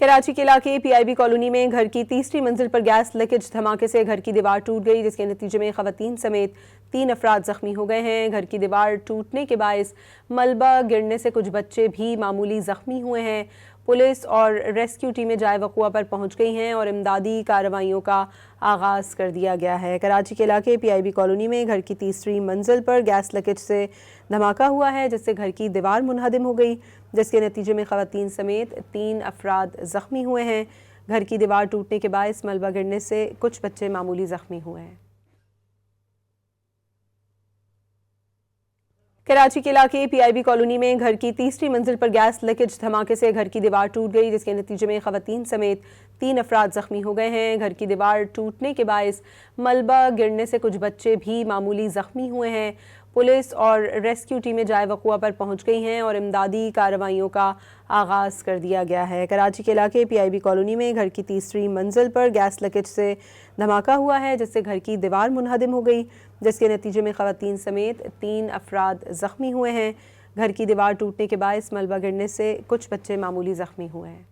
کراچی کے علاقے پی آئی be colony میں گھر کی تیسری منزل پر گیس لیکیج دھماکے سے گھر کی دیوار ٹوٹ گئی، جس کے نتیجے میں خواتین سمیت 3 افراد زخمی ہو گئے ہیں۔ گھر کی دیوار ٹوٹنے کے باعث ملبہ گرنے سے کچھ بچے بھی معمولی زخمی ہوئے ہیں۔ پولیس اور ریسکیو ٹیمیں جائے وقوع پر پہنچ گئی ہیں اور امدادی کارروائیوں کا آغاز کر دیا گیا ہے۔ کراچی کے علاقے پی آئی بی کالونی میں گھر کی تیسری منزل پر گیس لیکیج سے دھماکہ ہوا ہے، جس سے گھر کی دیوار منہدم ہو گئی، جس کے نتیجے میں خواتین سمیت 3 افراد زخمی ہوئے ہیں۔ گھر کی دیوار ٹوٹنے کے باعث ملبہ گرنے سے کچھ بچے معمولی زخمی ہوئے ہیں۔ کراچی کے علاقے پی آئی بی کالونی میں گھر کی تیسری منزل پر گیس لیکیج دھماکے سے گھر کی دیوار ٹوٹ گئی، جس کے نتیجے میں خواتین سمیت 3 افراد زخمی ہو گئے ہیں۔ گھر کی دیوار ٹوٹنے کے باعث ملبہ گرنے سے کچھ بچے بھی معمولی زخمی ہوئے ہیں۔ پولیس اور ریسکیو ٹیمیں جائے وقوع پر پہنچ گئی ہیں اور امدادی کارروائیوں کا آغاز کر دیا گیا ہے۔ کراچی کے علاقے پی آئی بی کالونی میں گھر کی تیسری منزل پر گیس لیکیج سے دھماکہ ہوا ہے، جس سے گھر کی دیوار منہدم ہو گئی، جس کے نتیجے میں خواتین سمیت 3 افراد زخمی ہوئے ہیں۔ گھر کی دیوار ٹوٹنے کے باعث ملبہ گرنے سے کچھ بچے معمولی زخمی ہوئے ہیں۔